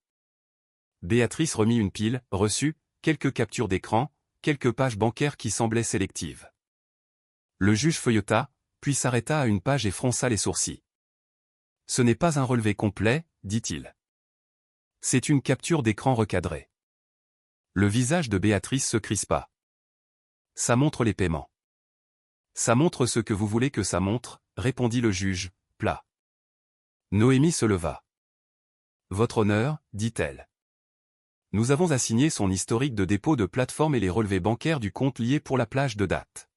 Béatrice remit une pile, reçut, quelques captures d'écran, quelques pages bancaires qui semblaient sélectives. Le juge feuilleta, puis s'arrêta à une page et fronça les sourcils. Ce n'est pas un relevé complet, dit-il. C'est une capture d'écran recadrée. Le visage de Béatrice se crispa. Ça montre les paiements. Ça montre ce que vous voulez que ça montre, répondit le juge, plat. Noémie se leva. Votre honneur, dit-elle. Nous avons assigné son historique de dépôt de plateforme et les relevés bancaires du compte lié pour la plage de date.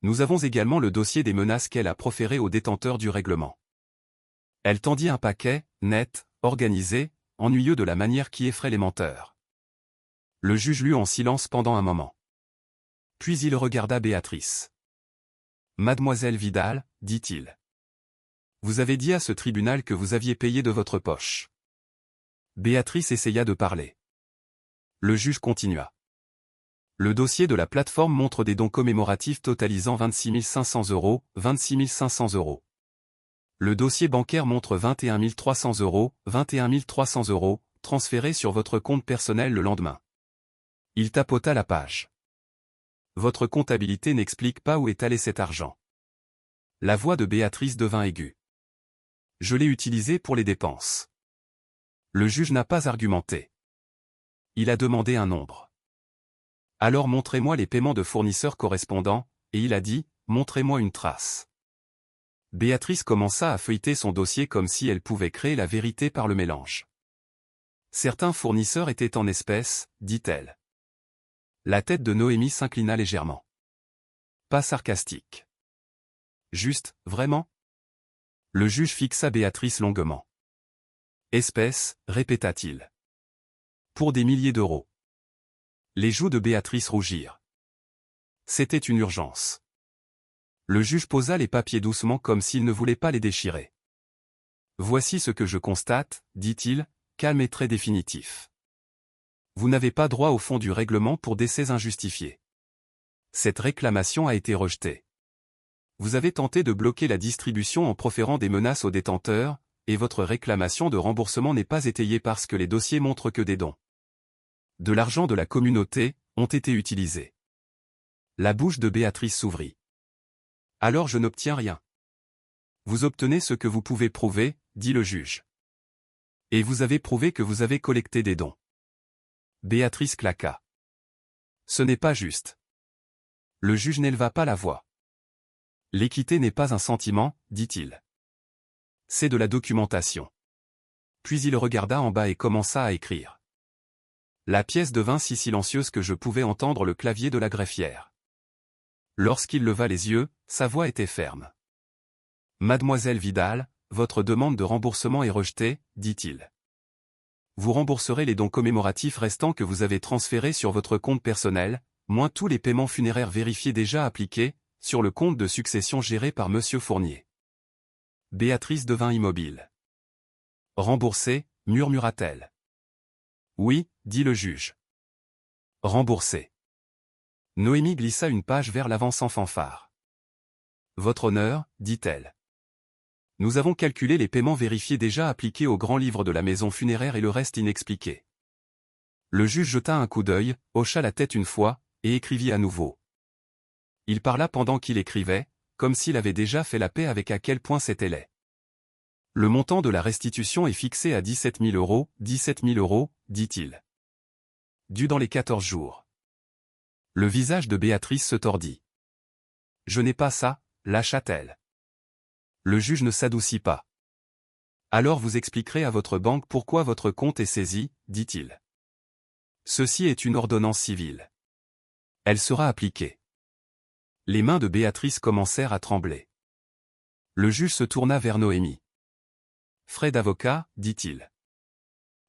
Nous avons également le dossier des menaces qu'elle a proférées aux détenteurs du règlement. Elle tendit un paquet, net, organisé, ennuyeux de la manière qui effraie les menteurs. Le juge lut en silence pendant un moment. Puis il regarda Béatrice. Mademoiselle Vidal, dit-il. Vous avez dit à ce tribunal que vous aviez payé de votre poche. Béatrice essaya de parler. Le juge continua. Le dossier de la plateforme montre des dons commémoratifs totalisant 26 500 €, 26 500 €. Le dossier bancaire montre 21 300 €, 21 300 €, transférés sur votre compte personnel le lendemain. Il tapota la page. Votre comptabilité n'explique pas où est allé cet argent. La voix de Béatrice devint aiguë. Je l'ai utilisé pour les dépenses. Le juge n'a pas argumenté. Il a demandé un nombre. Alors montrez-moi les paiements de fournisseurs correspondants, et il a dit, montrez-moi une trace. Béatrice commença à feuilleter son dossier comme si elle pouvait créer la vérité par le mélange. Certains fournisseurs étaient en espèces, dit-elle. La tête de Noémie s'inclina légèrement. Pas sarcastique. Juste, vraiment? Le juge fixa Béatrice longuement. Espèces, répéta-t-il. Pour des milliers d'euros. Les joues de Béatrice rougirent. C'était une urgence. Le juge posa les papiers doucement comme s'il ne voulait pas les déchirer. Voici ce que je constate, dit-il, calme et très définitif. Vous n'avez pas droit au fond du règlement pour décès injustifiés. Cette réclamation a été rejetée. Vous avez tenté de bloquer la distribution en proférant des menaces aux détenteurs, et votre réclamation de remboursement n'est pas étayée parce que les dossiers montrent que des dons de l'argent de la communauté ont été utilisés. La bouche de Béatrice s'ouvrit. Alors je n'obtiens rien. Vous obtenez ce que vous pouvez prouver, dit le juge. Et vous avez prouvé que vous avez collecté des dons. Béatrice claqua. Ce n'est pas juste. Le juge n'éleva pas la voix. L'équité n'est pas un sentiment, dit-il. C'est de la documentation. Puis il regarda en bas et commença à écrire. La pièce devint si silencieuse que je pouvais entendre le clavier de la greffière. Lorsqu'il leva les yeux, sa voix était ferme. Mademoiselle Vidal, votre demande de remboursement est rejetée, dit-il. Vous rembourserez les dons commémoratifs restants que vous avez transférés sur votre compte personnel, moins tous les paiements funéraires vérifiés déjà appliqués, sur le compte de succession géré par Monsieur Fournier. Béatrice devint immobile. Remboursé, murmura-t-elle. Oui, dit le juge. Remboursé. Noémie glissa une page vers l'avant sans fanfare. Votre honneur, dit-elle. Nous avons calculé les paiements vérifiés déjà appliqués au grand livre de la maison funéraire et le reste inexpliqué. Le juge jeta un coup d'œil, hocha la tête une fois, et écrivit à nouveau. Il parla pendant qu'il écrivait, comme s'il avait déjà fait la paix avec à quel point c'était laid. Le montant de la restitution est fixé à 17 000 €, 17 000 €, dit-il. Dû dans les 14 jours. Le visage de Béatrice se tordit. Je n'ai pas ça, lâcha-t-elle. Le juge ne s'adoucit pas. Alors vous expliquerez à votre banque pourquoi votre compte est saisi, dit-il. Ceci est une ordonnance civile. Elle sera appliquée. Les mains de Béatrice commencèrent à trembler. Le juge se tourna vers Noémie. Frais d'avocat, dit-il.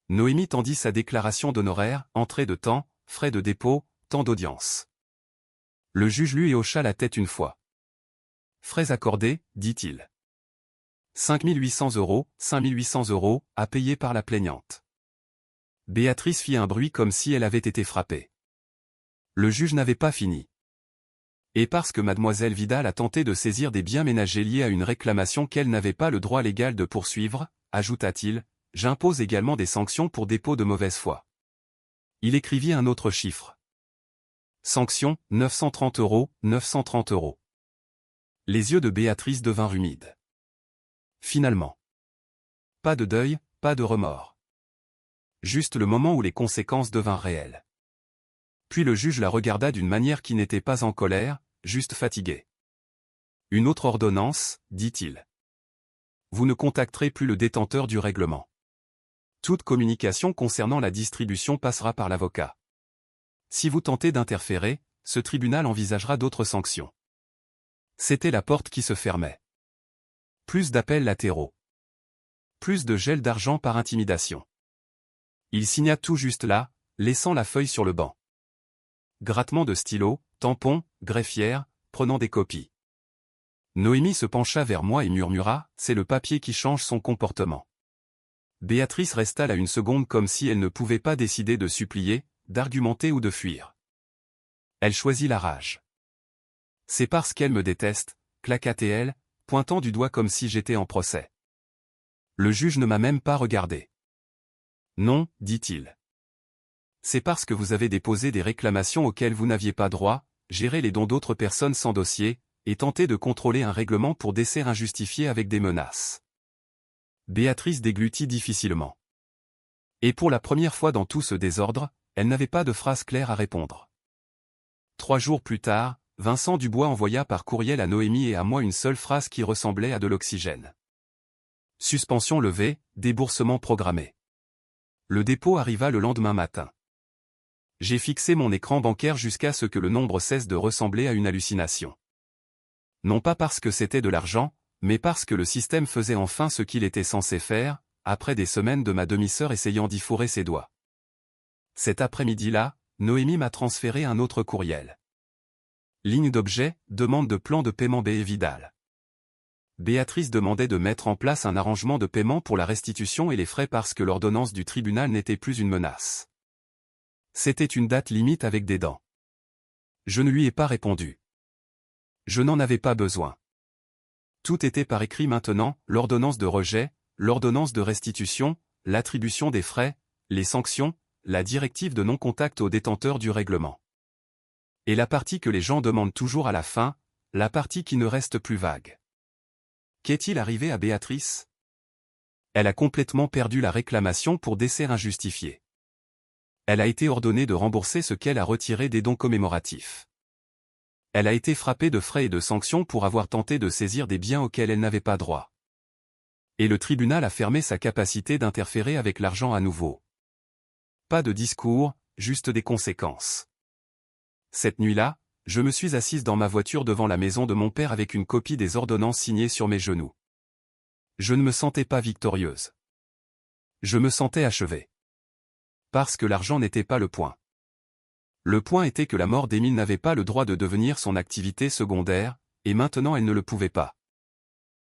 Noémie tendit sa déclaration d'honoraires, entrée de temps, frais de dépôt, temps d'audience. Le juge lui hocha la tête une fois. Frais accordés, dit-il. 5 800 €, 5 800 €, à payer par la plaignante. Béatrice fit un bruit comme si elle avait été frappée. Le juge n'avait pas fini. Et parce que mademoiselle Vidal a tenté de saisir des biens ménagers liés à une réclamation qu'elle n'avait pas le droit légal de poursuivre, ajouta-t-il, j'impose également des sanctions pour dépôt de mauvaise foi. Il écrivit un autre chiffre. Sanction, 930 €, 930 €. Les yeux de Béatrice devinrent humides. Finalement. Pas de deuil, pas de remords. Juste le moment où les conséquences devinrent réelles. Puis le juge la regarda d'une manière qui n'était pas en colère, juste fatiguée. Une autre ordonnance, dit-il. Vous ne contacterez plus le détenteur du règlement. Toute communication concernant la distribution passera par l'avocat. Si vous tentez d'interférer, ce tribunal envisagera d'autres sanctions. C'était la porte qui se fermait. Plus d'appels latéraux. Plus de gel d'argent par intimidation. Il signa tout juste là, laissant la feuille sur le banc. Grattement de stylo, tampon, greffière, prenant des copies. Noémie se pencha vers moi et murmura, c'est le papier qui change son comportement. Béatrice resta là une seconde comme si elle ne pouvait pas décider de supplier, d'argumenter ou de fuir. Elle choisit la rage. C'est parce qu'elle me déteste, claqua-t-elle, pointant du doigt comme si j'étais en procès. Le juge ne m'a même pas regardé. Non, dit-il. C'est parce que vous avez déposé des réclamations auxquelles vous n'aviez pas droit, géré les dons d'autres personnes sans dossier, et tenté de contrôler un règlement pour décès injustifié avec des menaces. Béatrice déglutit difficilement. Et pour la première fois dans tout ce désordre, elle n'avait pas de phrase claire à répondre. 3 jours plus tard, Vincent Dubois envoya par courriel à Noémie et à moi une seule phrase qui ressemblait à de l'oxygène. Suspension levée, déboursement programmé. Le dépôt arriva le lendemain matin. J'ai fixé mon écran bancaire jusqu'à ce que le nombre cesse de ressembler à une hallucination. Non pas parce que c'était de l'argent, mais parce que le système faisait enfin ce qu'il était censé faire, après des semaines de ma demi-sœur essayant d'y fourrer ses doigts. Cet après-midi-là, Noémie m'a transféré un autre courriel. Ligne d'objet, demande de plan de paiement B. Vidal. Béatrice demandait de mettre en place un arrangement de paiement pour la restitution et les frais parce que l'ordonnance du tribunal n'était plus une menace. C'était une date limite avec des dents. Je ne lui ai pas répondu. Je n'en avais pas besoin. Tout était par écrit maintenant, l'ordonnance de rejet, l'ordonnance de restitution, l'attribution des frais, les sanctions, la directive de non-contact au détenteur du règlement. Et la partie que les gens demandent toujours à la fin, la partie qui ne reste plus vague. Qu'est-il arrivé à Béatrice? Elle a complètement perdu la réclamation pour décès injustifié. Elle a été ordonnée de rembourser ce qu'elle a retiré des dons commémoratifs. Elle a été frappée de frais et de sanctions pour avoir tenté de saisir des biens auxquels elle n'avait pas droit. Et le tribunal a fermé sa capacité d'interférer avec l'argent à nouveau. Pas de discours, juste des conséquences. Cette nuit-là, je me suis assise dans ma voiture devant la maison de mon père avec une copie des ordonnances signées sur mes genoux. Je ne me sentais pas victorieuse. Je me sentais achevée. Parce que l'argent n'était pas le point. Le point était que la mort d'Émile n'avait pas le droit de devenir son activité secondaire, et maintenant elle ne le pouvait pas.